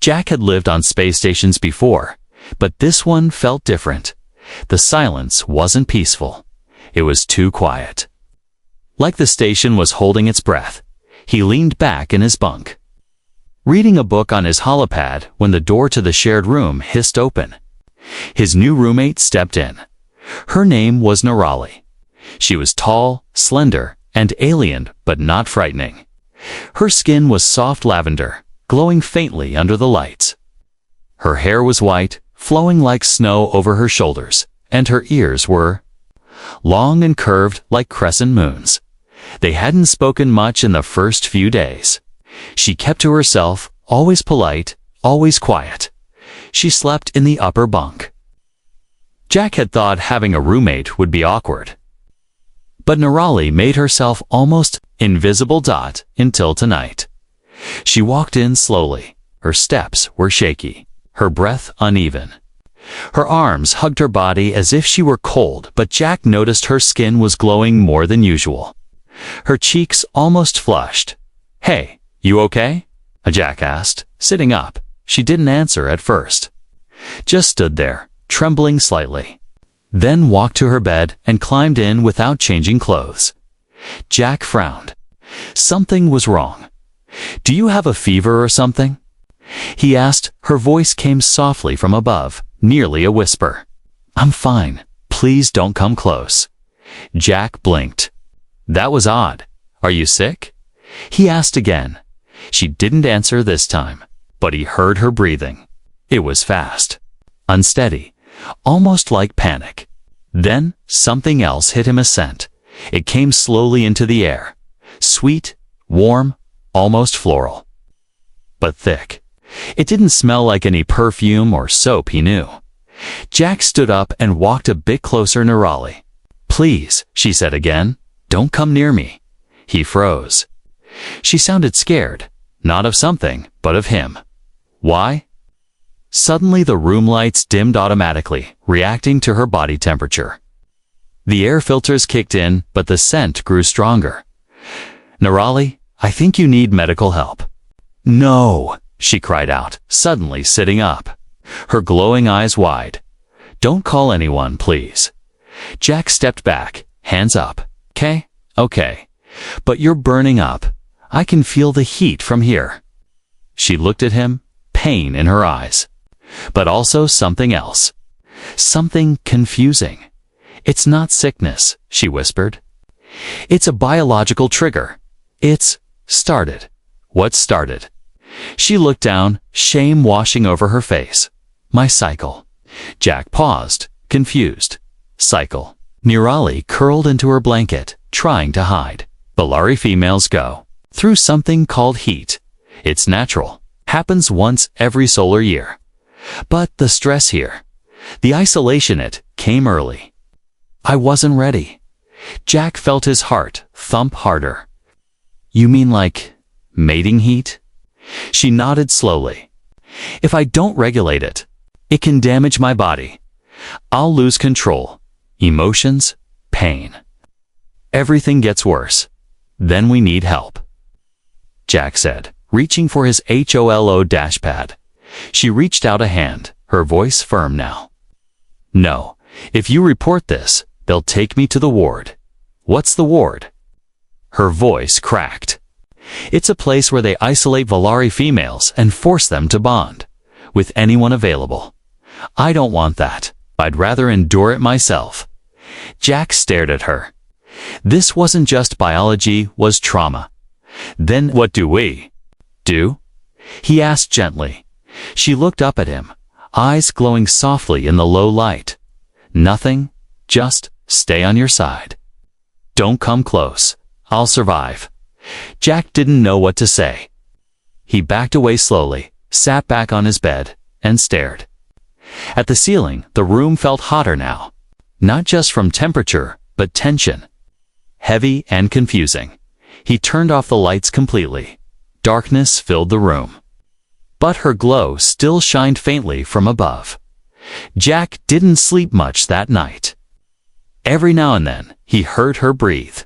Jack had lived on space stations before, but this one felt different. The silence wasn't peaceful. It was too quiet. Like the station was holding its breath, he leaned back in his bunk, reading a book on his holopad when the door to the shared room hissed open. His new roommate stepped in. Her name was Nirali. She was tall, slender, and alien, but not frightening. Her skin was soft lavender, glowing faintly under the lights. Her hair was white, flowing like snow over her shoulders, and her ears were long and curved like crescent moons. They hadn't spoken much in the first few days. She kept to herself, always polite, always quiet. She slept in the upper bunk. Jack had thought having a roommate would be awkward. But Nirali made herself almost invisible until tonight. She walked in slowly. Her steps were shaky, her breath uneven. Her arms hugged her body as if she were cold, but Jack noticed her skin was glowing more than usual. Her cheeks almost flushed. "Hey, you okay?" Jack asked, sitting up. She didn't answer at first. Just stood there, trembling slightly. Then walked to her bed and climbed in without changing clothes. Jack frowned. Something was wrong. "Do you have a fever or something?" he asked. Her voice came softly from above, nearly a whisper. "I'm fine. Please don't come close." Jack blinked. That was odd. "Are you sick?" he asked again. She didn't answer this time, but he heard her breathing. It was fast, unsteady, almost like panic. Then something else hit him, a scent. It came slowly into the air. Sweet, warm, almost floral. But thick. It didn't smell like any perfume or soap he knew. Jack stood up and walked a bit closer to Nirali. "Please," she said again, "don't come near me." He froze. She sounded scared, not of something, but of him. Why? Suddenly the room lights dimmed automatically, reacting to her body temperature. The air filters kicked in, but the scent grew stronger. "Nirali, I think you need medical help." "No," she cried out, suddenly sitting up, her glowing eyes wide. "Don't call anyone, please." Jack stepped back, hands up. Okay. But you're burning up. I can feel the heat from here." She looked at him, pain in her eyes. But also something else. Something confusing. "It's not sickness," she whispered. "It's a biological trigger. It's started." "What started?" She looked down, shame washing over her face. "My cycle." Jack paused, confused. Cycle. Nirali curled into her blanket, trying to hide. Valari females go through something called heat. It's natural. Happens once every solar year. But the stress here, the isolation, it came early. I wasn't ready. Jack felt his heart thump harder. "You mean like mating heat?" She nodded slowly. "If I don't regulate it, it can damage my body. I'll lose control. Emotions, pain. Everything gets worse. Then we need help." Jack said, reaching for his HOLO dashpad. She reached out a hand, her voice firm now. "No, if you report this, they'll take me to the ward." "What's the ward?" Her voice cracked. "It's a place where they isolate Valari females and force them to bond with anyone available. I don't want that. I'd rather endure it myself." Jack stared at her. This wasn't just biology, was trauma. "Then what do we do?" he asked gently. She looked up at him, eyes glowing softly in the low light. "Nothing, just stay on your side. Don't come close. I'll survive." Jack didn't know what to say. He backed away slowly, sat back on his bed, and stared. At the ceiling, the room felt hotter now. Not just from temperature, but tension. Heavy and confusing. He turned off the lights completely. Darkness filled the room. But her glow still shined faintly from above. Jack didn't sleep much that night. Every now and then, he heard her breathe.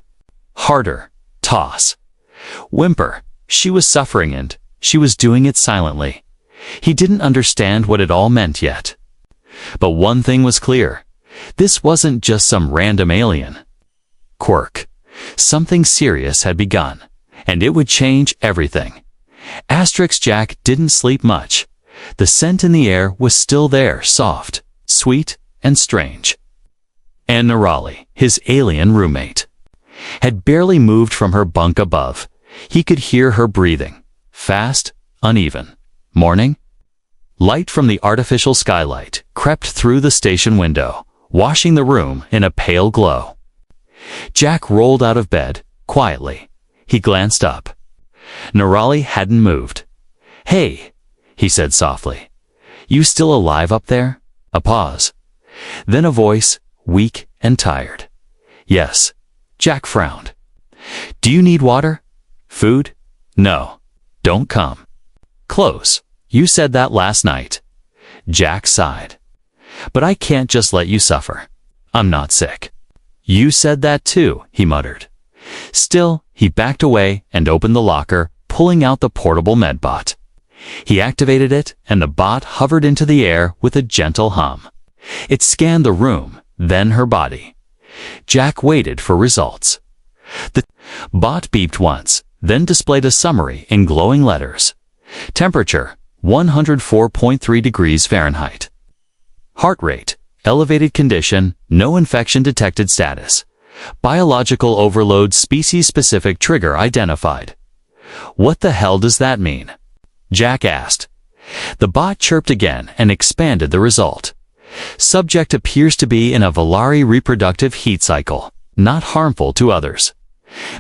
Harder, toss, whimper. She was suffering and she was doing it silently. He didn't understand what it all meant yet. But one thing was clear. This wasn't just some random alien quirk. Something serious had begun, and it would change everything. Jack didn't sleep much. The scent in the air was still there, soft, sweet, and strange. And Nerali, his alien roommate, had barely moved from her bunk above. He could hear her breathing, fast, uneven. Morning? Light from the artificial skylight crept through the station window, washing the room in a pale glow. Jack rolled out of bed, quietly. He glanced up. Nerali hadn't moved. "Hey," he said softly. "You still alive up there?" A pause. Then a voice, weak and tired. "Yes." Jack frowned. "Do you need water? Food?" "No. Don't come close. You said that last night." Jack sighed. "But I can't just let you suffer. I'm not sick." "You said that too," he muttered. Still, he backed away and opened the locker, pulling out the portable medbot. He activated it, and the bot hovered into the air with a gentle hum. It scanned the room, then her body. Jack waited for results. The bot beeped once, then displayed a summary in glowing letters. Temperature, 104.3 degrees Fahrenheit. Heart rate, elevated condition, no infection detected status. Biological overload, species-specific trigger identified. "What the hell does that mean?" Jack asked. The bot chirped again and expanded the result. Subject appears to be in a Volari reproductive heat cycle, not harmful to others.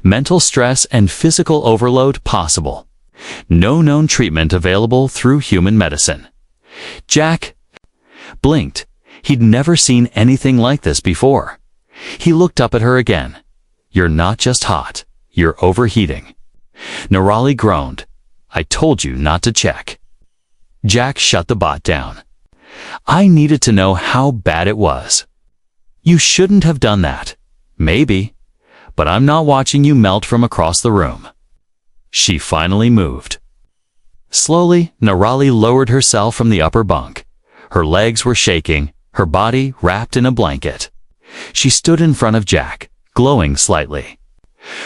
Mental stress and physical overload possible. No known treatment available through human medicine. Jack blinked. He'd never seen anything like this before. He looked up at her again. "You're not just hot, you're overheating." Nerali groaned. "I told you not to check." Jack shut the bot down. "I needed to know how bad it was." "You shouldn't have done that." "Maybe, but I'm not watching you melt from across the room." She finally moved. Slowly, Nerali lowered herself from the upper bunk. Her legs were shaking, her body wrapped in a blanket. She stood in front of Jack, glowing slightly.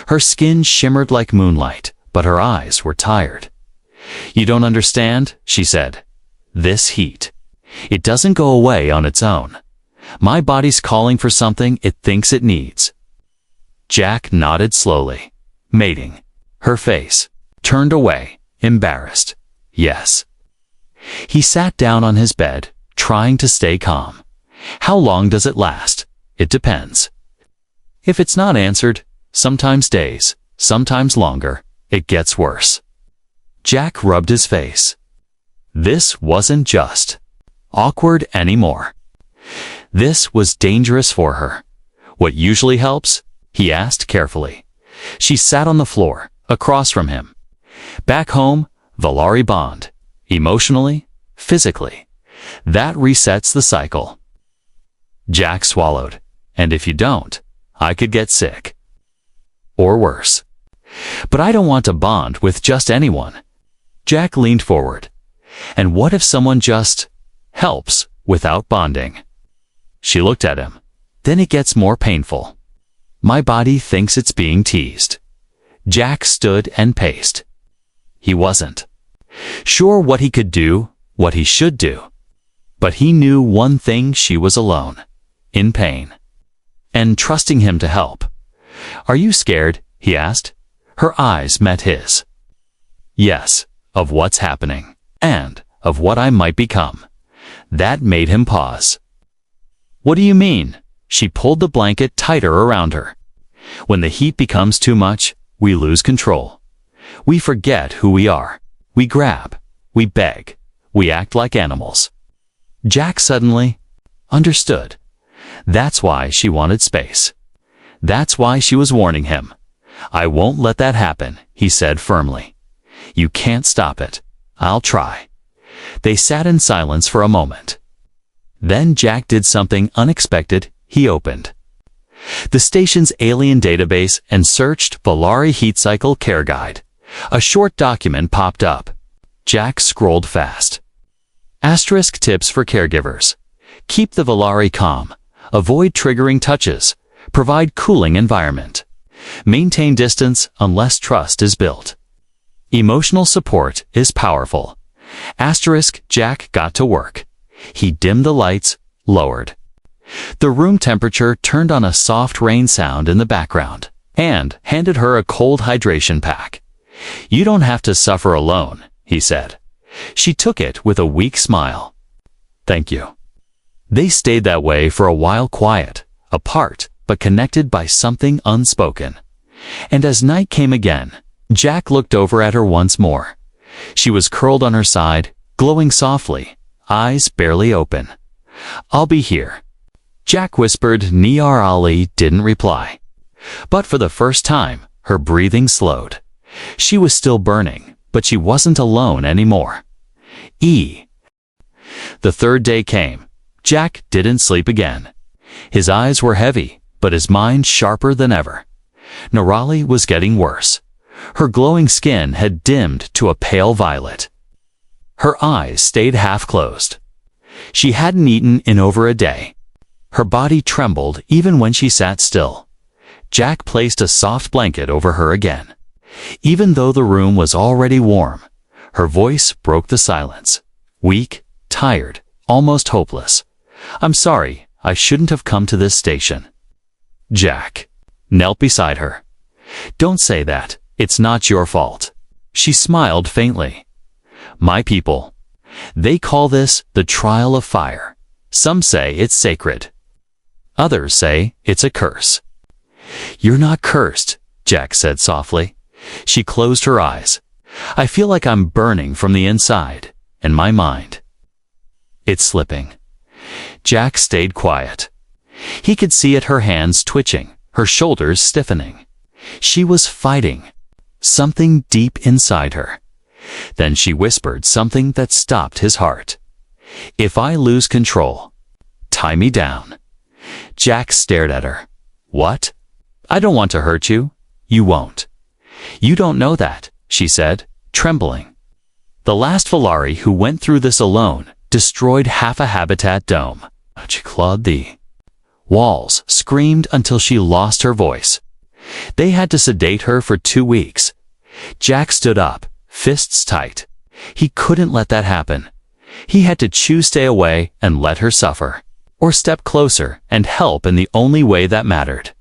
Her skin shimmered like moonlight, but her eyes were tired. "You don't understand," she said. "This heat. It doesn't go away on its own. My body's calling for something it thinks it needs." Jack nodded slowly. Mating. Her face turned away, embarrassed. "Yes." He sat down on his bed, trying to stay calm. "How long does it last?" "It depends. If it's not answered, sometimes days, sometimes longer, it gets worse." Jack rubbed his face. This wasn't just awkward anymore. This was dangerous for her. "What usually helps?" he asked carefully. She sat on the floor, across from him. "Back home, Volari bond. Emotionally, physically. That resets the cycle." Jack swallowed. "And if you don't, I could get sick. Or worse." "But I don't want to bond with just anyone." Jack leaned forward. "And what if someone just helps without bonding?" She looked at him. "Then it gets more painful. My body thinks it's being teased." Jack stood and paced. He wasn't sure what he could do, what he should do. But he knew one thing: she was alone, in pain, and trusting him to help. "Are you scared?" he asked. Her eyes met his. "Yes, of what's happening, and of what I might become." That made him pause. "What do you mean?" She pulled the blanket tighter around her. "When the heat becomes too much, we lose control. We forget who we are. We grab. We beg. We act like animals." Jack suddenly understood. That's why she wanted space. That's why she was warning him. "I won't let that happen," he said firmly. "You can't stop it. I'll try." They sat in silence for a moment. Then Jack did something unexpected. He opened the station's alien database and searched Volari Heat Cycle Care Guide. A short document popped up. Jack scrolled fast. Asterisk tips for caregivers. Keep the Volare calm. Avoid triggering touches. Provide cooling environment. Maintain distance unless trust is built. Emotional support is powerful. Asterisk Jack got to work. He dimmed the lights, lowered. The room temperature turned on a soft rain sound in the background, and handed her a cold hydration pack. "You don't have to suffer alone," he said. She took it with a weak smile. "Thank you." They stayed that way for a while, quiet, apart, but connected by something unspoken. And as night came again, Jack looked over at her once more. She was curled on her side, glowing softly, eyes barely open. "I'll be here." Jack whispered. Niyar Ali didn't reply. But for the first time, her breathing slowed. She was still burning, but she wasn't alone anymore. The third day came. Jack didn't sleep again. His eyes were heavy, but his mind sharper than ever. Nirali was getting worse. Her glowing skin had dimmed to a pale violet. Her eyes stayed half closed. She hadn't eaten in over a day. Her body trembled even when she sat still. Jack placed a soft blanket over her again. Even though the room was already warm, her voice broke the silence. Weak, tired, almost hopeless. "I'm sorry, I shouldn't have come to this station." Jack knelt beside her. "Don't say that. It's not your fault." She smiled faintly. "My people. They call this the trial of fire. Some say it's sacred. Others say it's a curse." "You're not cursed," Jack said softly. She closed her eyes. "I feel like I'm burning from the inside, and my mind. It's slipping." Jack stayed quiet. He could see it, her hands twitching, her shoulders stiffening. She was fighting something deep inside her. Then she whispered something that stopped his heart. "If I lose control, tie me down." Jack stared at her. "What?" "I don't want to hurt you. You won't." "You don't know that," she said, trembling. "The last Volare who went through this alone destroyed half a habitat dome." She clawed the walls, screamed until she lost her voice. They had to sedate her for 2 weeks. Jack stood up, fists tight. He couldn't let that happen. He had to choose stay away and let her suffer, or step closer and help in the only way that mattered.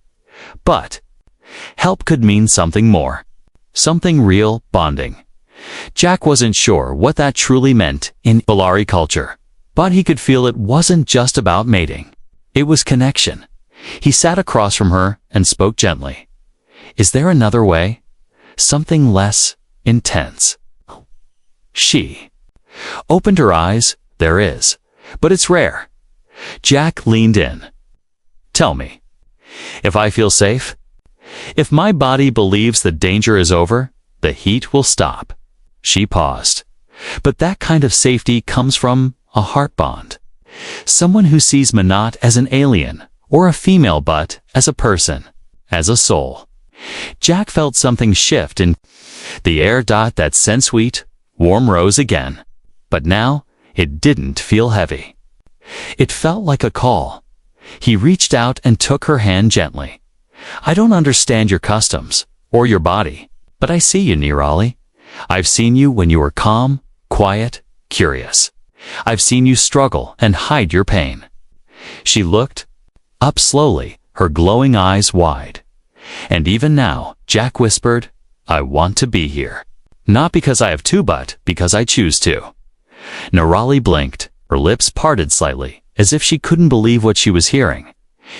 But help could mean something more. Something real, bonding. Jack wasn't sure what that truly meant in Volare culture, but he could feel it wasn't just about mating. It was connection. He sat across from her and spoke gently. "Is there another way? Something less intense?" She opened her eyes. "There is, but it's rare." Jack leaned in. "Tell me. If I feel safe, if my body believes the danger is over, the heat will stop." She paused. "But that kind of safety comes from a heart bond. Someone who sees Manat as an alien, or a female but as a person, as a soul." Jack felt something shift in the air. That scent, sweet, warm, rose again. But now it didn't feel heavy. It felt like a call. He reached out and took her hand gently. "I don't understand your customs, or your body, but I see you, Nirali. I've seen you when you were calm, quiet, curious. I've seen you struggle and hide your pain." She looked up slowly, her glowing eyes wide. "And even now," Jack whispered, "I want to be here. Not because I have to, but because I choose to." Nirali blinked, her lips parted slightly, as if she couldn't believe what she was hearing.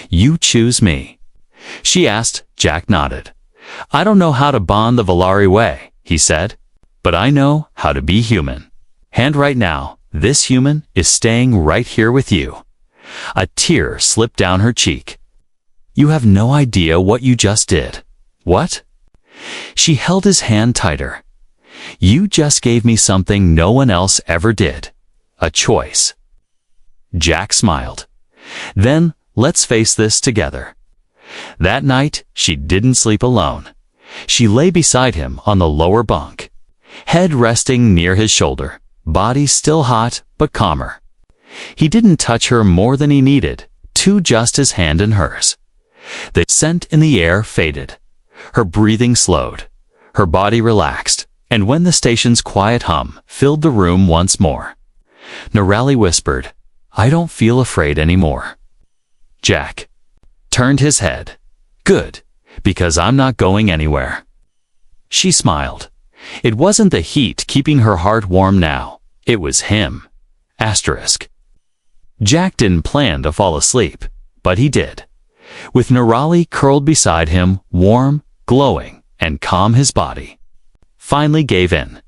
"You choose me?" she asked. Jack nodded. "I don't know how to bond the Volare way," he said, "but I know how to be human. And right now, this human is staying right here with you." A tear slipped down her cheek. "You have no idea what you just did." "What?" She held his hand tighter. "You just gave me something no one else ever did. A choice." Jack smiled. "Then, let's face this together." That night, she didn't sleep alone. She lay beside him on the lower bunk, head resting near his shoulder. body still hot but calmer. He didn't touch her more than he needed to just his hand in hers. The scent in the air faded. Her breathing slowed. Her body relaxed, and when the station's quiet hum filled the room once more, Norelli whispered, "I don't feel afraid anymore." Jack turned his head. "Good, because I'm not going anywhere." She smiled. It wasn't the heat keeping her heart warm now. It was him. Asterisk. Jack didn't plan to fall asleep, but he did. With Norelli curled beside him, warm, glowing, and calm, his body finally gave in.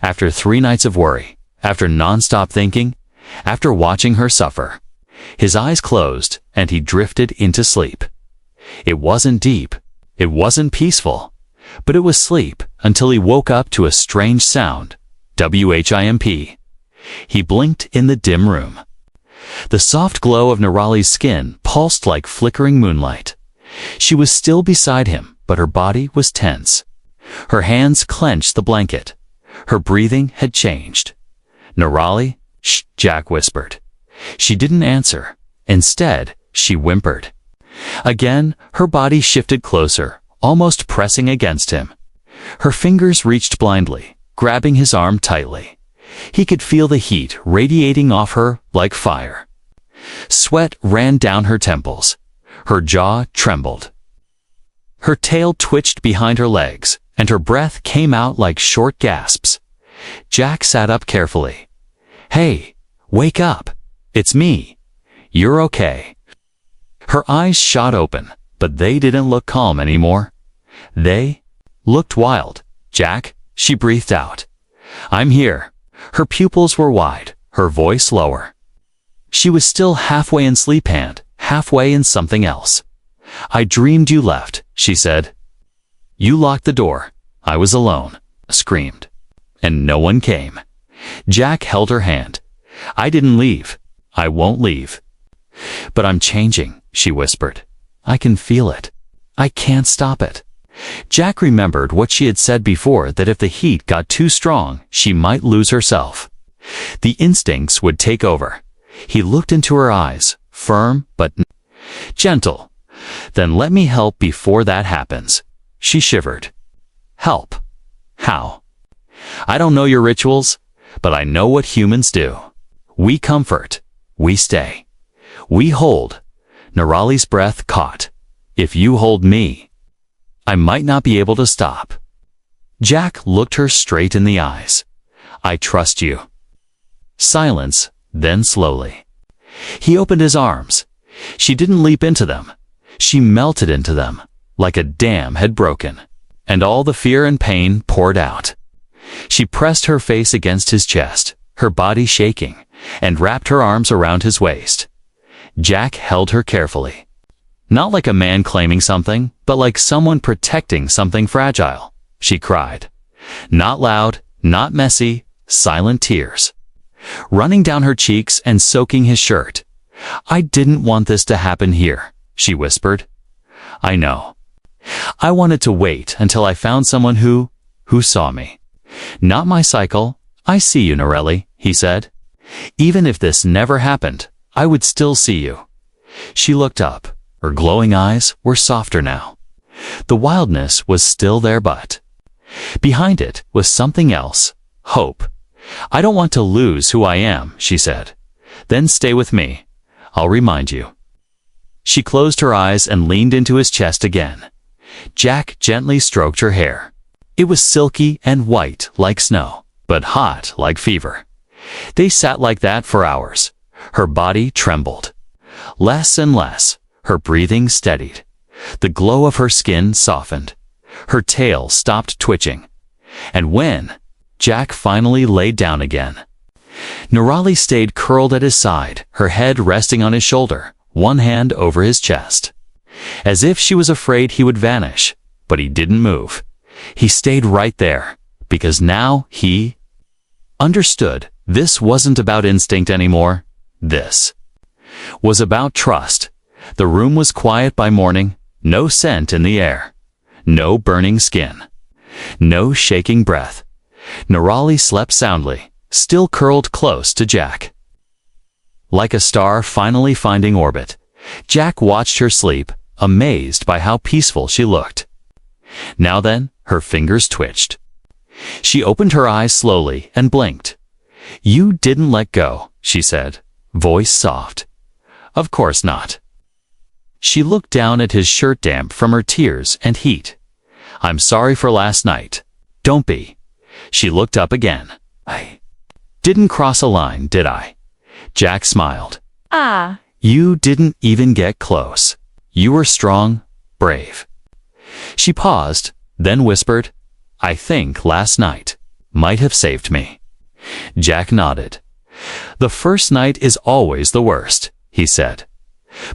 After 3 nights of worry, after non-stop thinking, after watching her suffer, his eyes closed and he drifted into sleep. It wasn't deep, it wasn't peaceful, but it was sleep until he woke up to a strange sound, WHIMP. He blinked in the dim room. The soft glow of Norelli's skin pulsed like flickering moonlight. She was still beside him, but her body was tense. Her hands clenched the blanket. Her breathing had changed. "Norelli?" "Shh," Jack whispered. She didn't answer. Instead, she whimpered. Again, her body shifted closer, almost pressing against him. Her fingers reached blindly, grabbing his arm tightly. He could feel the heat radiating off her like fire. Sweat ran down her temples. Her jaw trembled. Her tail twitched behind her legs, and her breath came out like short gasps. Jack sat up carefully. "Hey, wake up. It's me. You're okay." Her eyes shot open, but they didn't look calm anymore. They looked wild. "Jack," she breathed out. "I'm here." Her pupils were wide, her voice lower. She was still halfway in sleep-hand, halfway in something else. "I dreamed you left," she said. "You locked the door. I was alone," screamed. "And no one came." Jack held her hand. "I didn't leave. I won't leave." "But I'm changing," she whispered. "I can feel it. I can't stop it." Jack remembered what she had said before, that if the heat got too strong, she might lose herself. The instincts would take over. He looked into her eyes, firm but gentle. "Then let me help before that happens." She shivered. "Help? How?" "I don't know your rituals, but I know what humans do. We comfort. We stay. We hold." Norelli's breath caught. "If you hold me, I might not be able to stop." Jack looked her straight in the eyes. "I trust you." Silence, then slowly. He opened his arms. She didn't leap into them. She melted into them, like a dam had broken, and all the fear and pain poured out. She pressed her face against his chest, her body shaking, and wrapped her arms around his waist. Jack held her carefully. Not like a man claiming something, but like someone protecting something fragile. She cried. Not loud, not messy, silent tears, running down her cheeks and soaking his shirt. "I didn't want this to happen here," she whispered. "I know. I wanted to wait until I found someone who saw me. Not my cycle. I see you, Norelli," he said. "Even if this never happened, I would still see you." She looked up. Her glowing eyes were softer now. The wildness was still there, but behind it was something else, hope. "I don't want to lose who I am," she said. "Then stay with me. I'll remind you." She closed her eyes and leaned into his chest again. Jack gently stroked her hair. It was silky and white like snow, but hot like fever. They sat like that for hours. Her body trembled. Less and less. Her breathing steadied. The glow of her skin softened. Her tail stopped twitching. And when Jack finally laid down again, Norelli stayed curled at his side, her head resting on his shoulder, one hand over his chest. As if she was afraid he would vanish, but he didn't move. He stayed right there, because now he understood this wasn't about instinct anymore. This was about trust. The room was quiet by morning, no scent in the air, no burning skin, no shaking breath. Norelli slept soundly, still curled close to Jack. Like a star finally finding orbit, Jack watched her sleep, amazed by how peaceful she looked. Now then, her fingers twitched. She opened her eyes slowly and blinked. "You didn't let go," she said, voice soft. "Of course not." She looked down at his shirt damp from her tears and heat. "I'm sorry for last night. Don't be." She looked up again. "I didn't cross a line, did I?" Jack smiled. Ah. "You didn't even get close. You were strong, brave." She paused, then whispered, "I think last night might have saved me." Jack nodded. "The first night is always the worst," he said.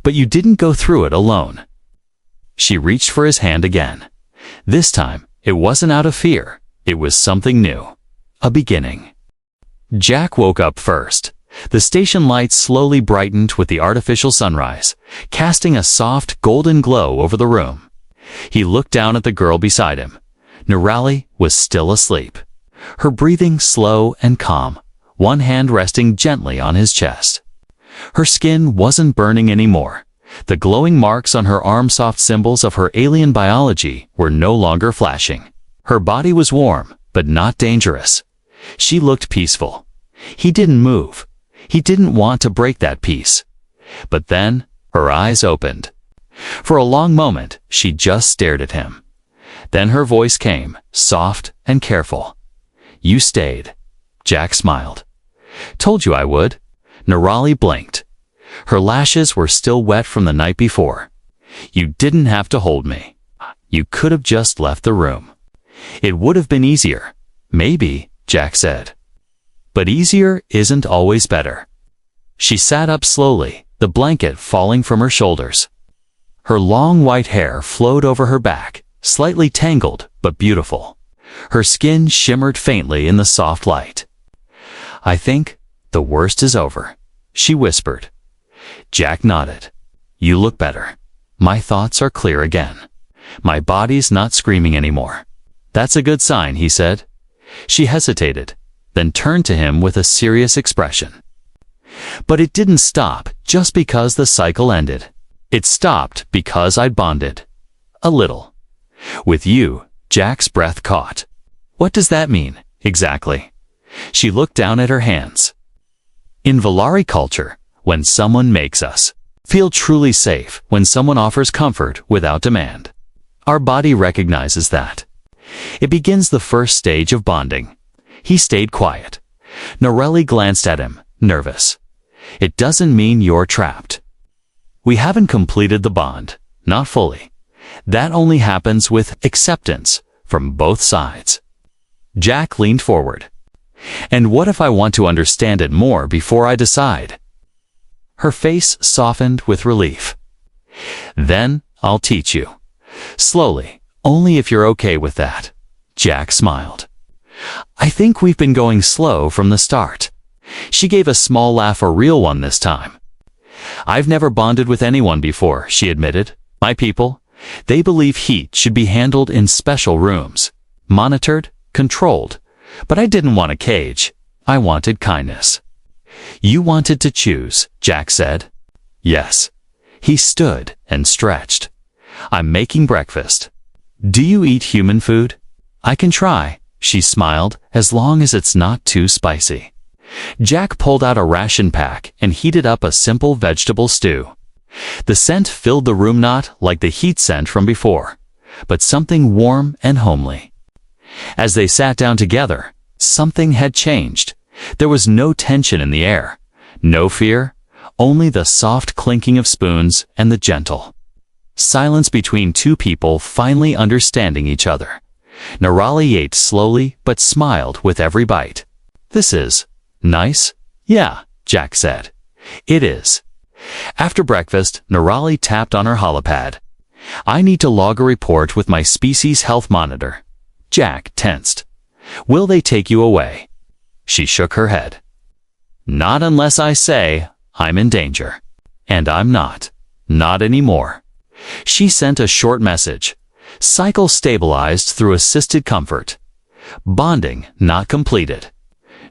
"But you didn't go through it alone." She reached for his hand again. This time, it wasn't out of fear. It was something new. A beginning. Jack woke up first. The station lights slowly brightened with the artificial sunrise, casting a soft, golden glow over the room. He looked down at the girl beside him. Nirali was still asleep, her breathing slow and calm, one hand resting gently on his chest. Her skin wasn't burning anymore. The glowing marks on her arm, soft symbols of her alien biology, were no longer flashing. Her body was warm, but not dangerous. She looked peaceful. He didn't move. He didn't want to break that peace. But then, her eyes opened. For a long moment, she just stared at him. Then her voice came, soft and careful. "You stayed." Jack smiled. "Told you I would." Nirali blinked. Her lashes were still wet from the night before. "You didn't have to hold me. You could have just left the room." "It would have been easier." "Maybe," Jack said. "But easier isn't always better." She sat up slowly, the blanket falling from her shoulders. Her long white hair flowed over her back, slightly tangled but beautiful. Her skin shimmered faintly in the soft light. "I think the worst is over," she whispered. Jack nodded. "You look better. My thoughts are clear again. My body's not screaming anymore." "That's a good sign," he said. She hesitated, then turned to him with a serious expression. "But it didn't stop just because the cycle ended. It stopped because I'd bonded. A little. With you." Jack's breath caught. "What does that mean, exactly?" She looked down at her hands. "In Valari culture, when someone makes us feel truly safe, when someone offers comfort without demand, our body recognizes that. It begins the first stage of bonding." He stayed quiet. Nirali glanced at him, nervous. "It doesn't mean you're trapped. We haven't completed the bond, not fully. That only happens with acceptance from both sides." Jack leaned forward. "And what if I want to understand it more before I decide?" Her face softened with relief. "Then I'll teach you. Slowly, only if you're okay with that." Jack smiled. "I think we've been going slow from the start." She gave a small laugh, a real one this time. "I've never bonded with anyone before," she admitted. "My people, they believe heat should be handled in special rooms, monitored, controlled. But I didn't want a cage. I wanted kindness." "You wanted to choose," Jack said. "Yes." He stood and stretched. "I'm making breakfast. Do you eat human food?" "I can try," she smiled, "as long as it's not too spicy." Jack pulled out a ration pack and heated up a simple vegetable stew. The scent filled the room, not like the heat scent from before, but something warm and homely. As they sat down together, something had changed. There was no tension in the air, no fear, only the soft clinking of spoons and the gentle silence between two people finally understanding each other. Nirali ate slowly but smiled with every bite. "This is nice." "Yeah," Jack said. "It is." After breakfast, Nirali tapped on her holopad. "I need to log a report with my species health monitor." Jack tensed. "Will they take you away?" She shook her head. "Not unless I say I'm in danger. And I'm not. Not anymore." She sent a short message. Cycle stabilized through assisted comfort. Bonding not completed.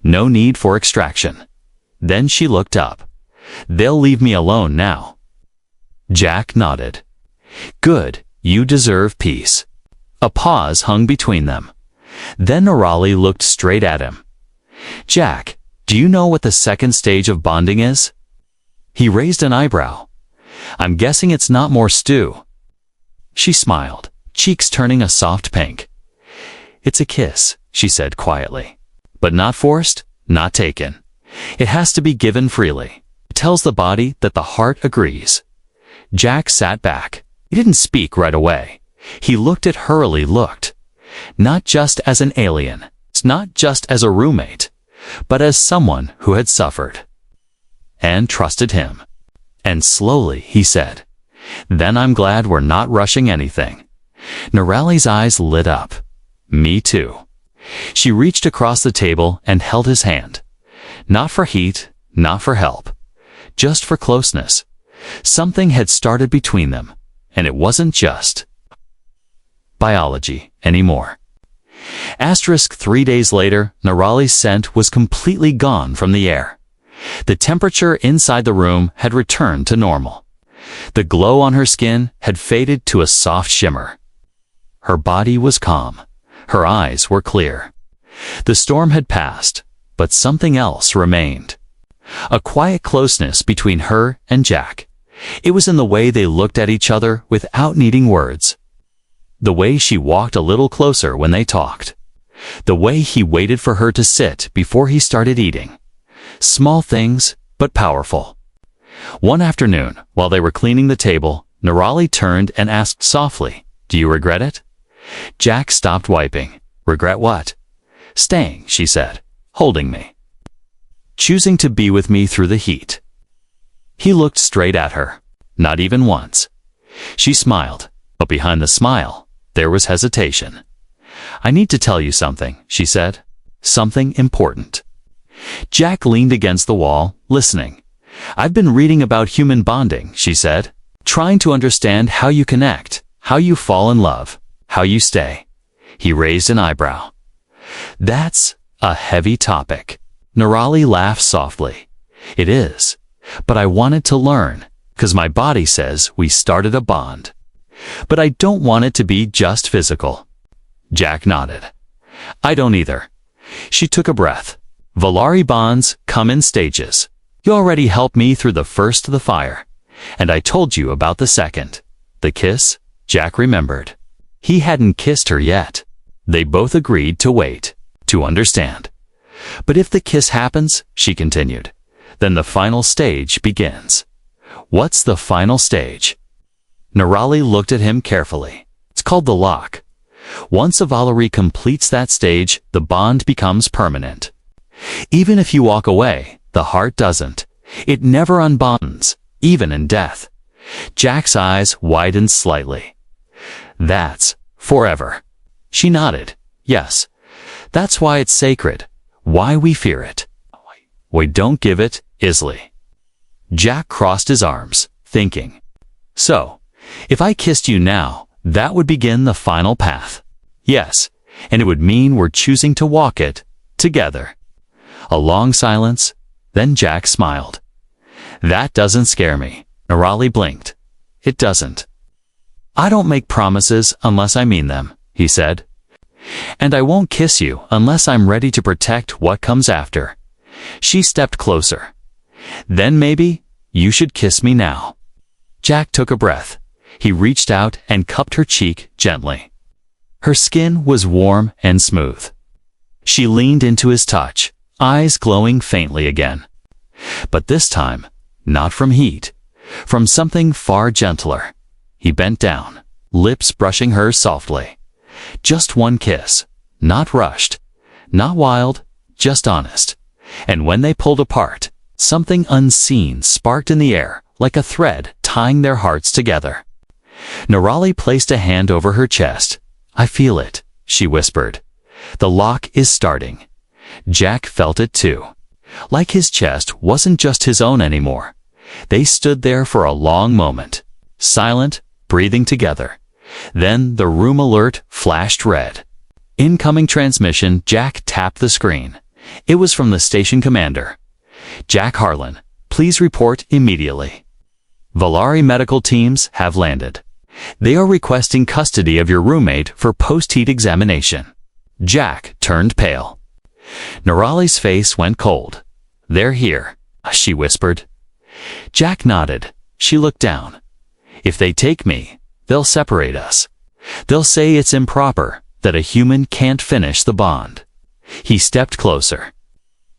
No need for extraction. Then she looked up. They'll leave me alone now. Jack nodded. Good, you deserve peace. A pause hung between them. Then Nirali looked straight at him. Jack, do you know what the second stage of bonding is? He raised an eyebrow. I'm guessing it's not more stew. She smiled, cheeks turning a soft pink. It's a kiss, she said quietly. But not forced, not taken. It has to be given freely. It tells the body that the heart agrees. Jack sat back. He didn't speak right away. He looked at her. Not just as an alien, not just as a roommate, but as someone who had suffered and trusted him. And slowly he said, Then I'm glad we're not rushing anything. Nirali's eyes lit up. Me too. She reached across the table and held his hand. Not for heat, not for help, just for closeness. Something had started between them, and it wasn't just biology anymore. 3 days later, Nirali's scent was completely gone from the air. The temperature inside the room had returned to normal. The glow on her skin had faded to a soft shimmer. Her body was calm. Her eyes were clear. The storm had passed, but something else remained. A quiet closeness between her and Jack. It was in the way they looked at each other without needing words. The way she walked a little closer when they talked. The way he waited for her to sit before he started eating. Small things, but powerful. One afternoon, while they were cleaning the table, Nirali turned and asked softly, Do you regret it? Jack stopped wiping. Regret what? Staying, she said, holding me. Choosing to be with me through the heat. He looked straight at her, not even once. She smiled, but behind the smile, there was hesitation. I need to tell you something, she said. Something important. Jack leaned against the wall, listening. I've been reading about human bonding, she said, trying to understand how you connect, how you fall in love, how you stay. He raised an eyebrow. That's a heavy topic. Nirali laughed softly. It is, but I wanted to learn, 'cause my body says we started a bond. But I don't want it to be just physical. Jack nodded. I don't either. She took a breath. Valari bonds come in stages. You already helped me through the first of the fire, and I told you about the second. The kiss, Jack remembered. He hadn't kissed her yet. They both agreed to wait, to understand. But if the kiss happens, she continued, then the final stage begins. What's the final stage? Nirali looked at him carefully. It's called the lock. Once a Valari completes that stage, the bond becomes permanent. Even if you walk away, the heart doesn't. It never unbonds, even in death. Jack's eyes widened slightly. That's forever. She nodded. Yes, that's why it's sacred, why we fear it. We don't give it easily. Jack crossed his arms, thinking. So, if I kissed you now, that would begin the final path. Yes, and it would mean we're choosing to walk it together. A long silence, then Jack smiled. That doesn't scare me. Nirali blinked. It doesn't. I don't make promises unless I mean them, he said. And I won't kiss you unless I'm ready to protect what comes after. She stepped closer. Then maybe you should kiss me now. Jack took a breath. He reached out and cupped her cheek gently. Her skin was warm and smooth. She leaned into his touch, eyes glowing faintly again. But this time, not from heat, from something far gentler. He bent down, lips brushing hers softly. Just one kiss, not rushed, not wild, just honest. And when they pulled apart, something unseen sparked in the air, like a thread tying their hearts together. Nirali placed a hand over her chest. I feel it, she whispered. The lock is starting. Jack felt it too. Like his chest wasn't just his own anymore. They stood there for a long moment, silent, breathing together. Then the room alert flashed red. Incoming transmission. Jack tapped the screen. It was from the station commander. "Jack Harlan, please report immediately. Valari medical teams have landed. They are requesting custody of your roommate for post-heat examination." Jack turned pale. Nirali's face went cold. "They're here," she whispered. Jack nodded. She looked down. "If they take me, they'll separate us. They'll say it's improper, that a human can't finish the bond." He stepped closer.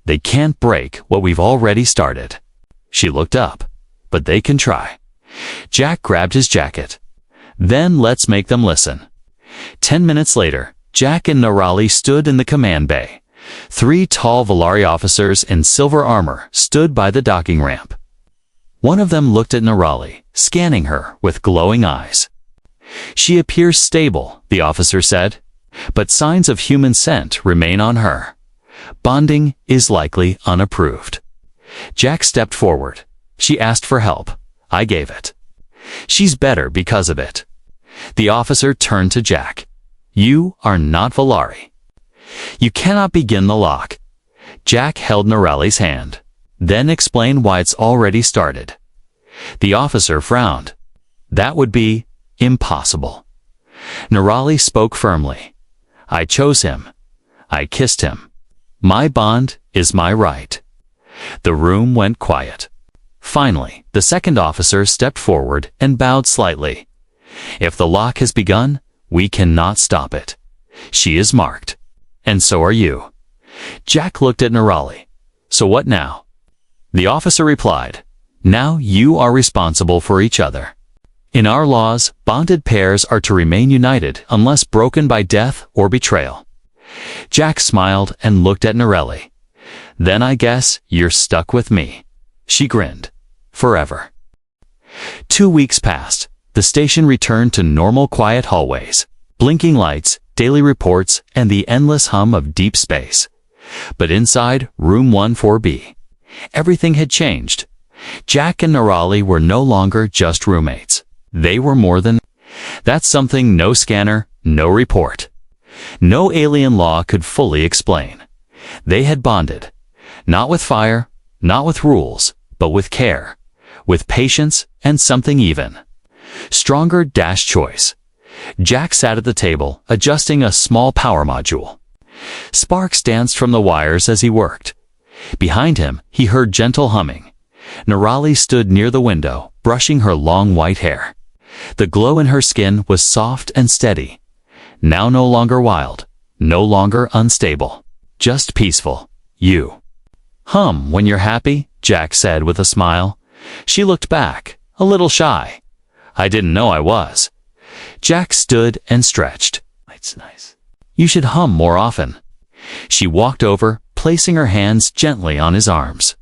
"They can't break what we've already started." She looked up. "But they can try." Jack grabbed his jacket. "Then let's make them listen." 10 minutes later, Jack and Nirali stood in the command bay. 3 tall Valari officers in silver armor stood by the docking ramp. One of them looked at Nirali, scanning her with glowing eyes. "She appears stable," the officer said, "but signs of human scent remain on her. Bonding is likely unapproved." Jack stepped forward. "She asked for help. I gave it. She's better because of it." The officer turned to Jack. "You are not Valari. You cannot begin the lock." Jack held Nirali's hand. "Then explain why it's already started." The officer frowned. "That would be impossible." Nirali spoke firmly. "I chose him. I kissed him. My bond is my right." The room went quiet. Finally, the second officer stepped forward and bowed slightly. "If the lock has begun, we cannot stop it. She is marked. And so are you." Jack looked at Nirali. "So what now?" The officer replied, "Now you are responsible for each other. In our laws, bonded pairs are to remain united unless broken by death or betrayal." Jack smiled and looked at Nirali. "Then I guess you're stuck with me." She grinned. "Forever." 2 weeks passed. The station returned to normal quiet hallways, blinking lights, daily reports, and the endless hum of deep space. But inside room 14B, everything had changed. Jack and Nirali were no longer just roommates. They were more than. That's something no scanner, no report, no alien law could fully explain. They had bonded. Not with fire, not with rules, but with care, with patience, and something even stronger. Choice. Jack sat at the table, adjusting a small power module. Sparks danced from the wires as he worked. Behind him, he heard gentle humming. Nirali stood near the window, brushing her long white hair. The glow in her skin was soft and steady. Now no longer wild, no longer unstable, just peaceful. "You hum when you're happy," Jack said with a smile. She looked back, a little shy. "I didn't know I was." Jack stood and stretched. "It's nice. You should hum more often." She walked over, placing her hands gently on his arms.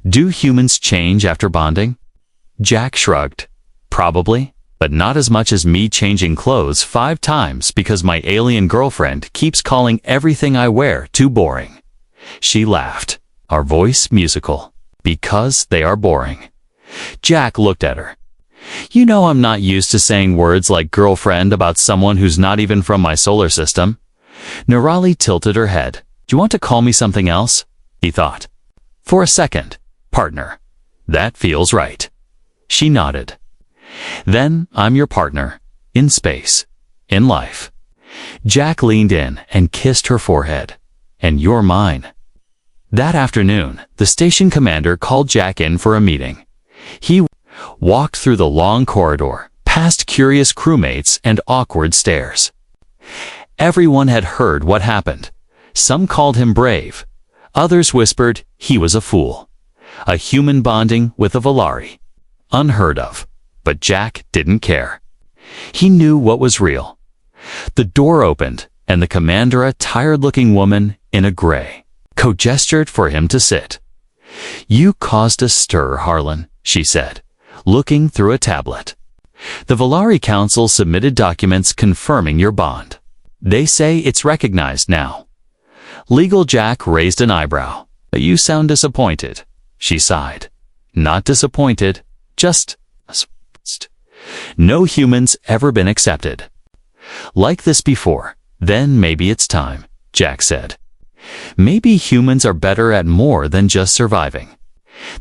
"Do humans change after bonding?" Jack shrugged. "Probably, but not as much as me changing clothes 5 times because my alien girlfriend keeps calling everything I wear too boring." She laughed, our voice musical. "Because they are boring." Jack looked at her. "You know I'm not used to saying words like girlfriend about someone who's not even from my solar system." Nirali tilted her head. "Do you want to call me something else?" He thought. "For a second. Partner. That feels right." She nodded. "Then I'm your partner. In space. In life." Jack leaned in and kissed her forehead. "And you're mine." That afternoon, the station commander called Jack in for a meeting. He walked through the long corridor, past curious crewmates and awkward stares. Everyone had heard what happened. Some called him brave. Others whispered he was a fool. A human bonding with a Valari. Unheard of. But Jack didn't care. He knew what was real. The door opened, and the commander, a tired-looking woman in a gray coat, gestured for him to sit. "You caused a stir, Harlan," she said, looking through a tablet. "The Valari Council submitted documents confirming your bond. They say it's recognized now." Legal Jack raised an eyebrow. "You sound disappointed." She sighed. "Not disappointed, just surprised. No humans ever been accepted like this before." "Then maybe it's time," Jack said. Maybe humans are better at more than just surviving.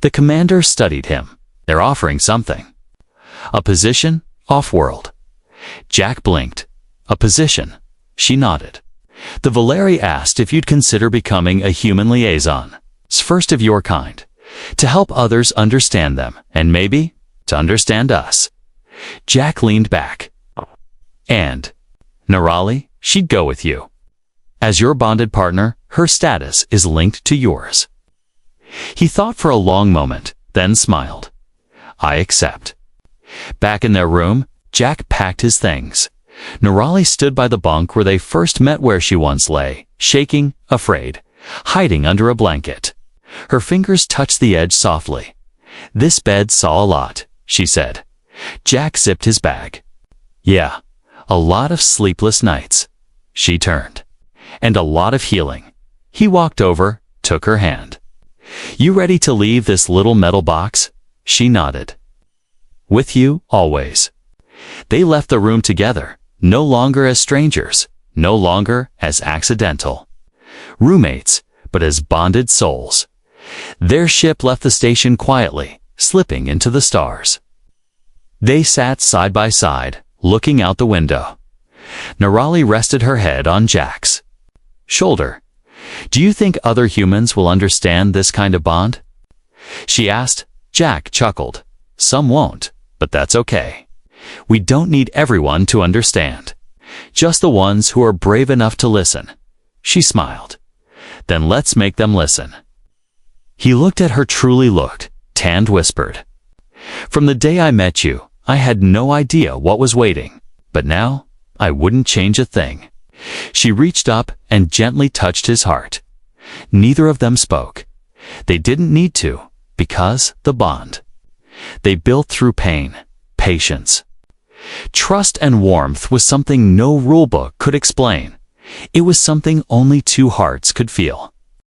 The commander studied him. They're offering something. A position, off-world. Jack blinked. A position. She nodded. The Valeri asked if you'd consider becoming a human liaison, first of your kind, to help others understand them, and maybe to understand us. Jack leaned back. And, Nirali, she'd go with you. As your bonded partner, her status is linked to yours. He thought for a long moment, then smiled. I accept. Back in their room, Jack packed his things. Nirali stood by the bunk where they first met, where she once lay, shaking, afraid, hiding under a blanket. Her fingers touched the edge softly. This bed saw a lot, she said. Jack zipped his bag. Yeah, a lot of sleepless nights. She turned. And a lot of healing. He walked over, took her hand. You ready to leave this little metal box? She nodded. With you, always. They left the room together, no longer as strangers, no longer as accidental roommates, but as bonded souls. Their ship left the station quietly, slipping into the stars. They sat side by side, looking out the window. Nirali rested her head on Jack's shoulder. Do you think other humans will understand this kind of bond? She asked. Jack chuckled. Some won't, but that's okay. We don't need everyone to understand. Just the ones who are brave enough to listen. She smiled. Then let's make them listen. He looked at her, truly looked, Tand whispered. From the day I met you, I had no idea what was waiting, but now I wouldn't change a thing. She reached up and gently touched his heart. Neither of them spoke. They didn't need to, because the bond they built through pain, patience, trust and warmth was something no rulebook could explain. It was something only two hearts could feel.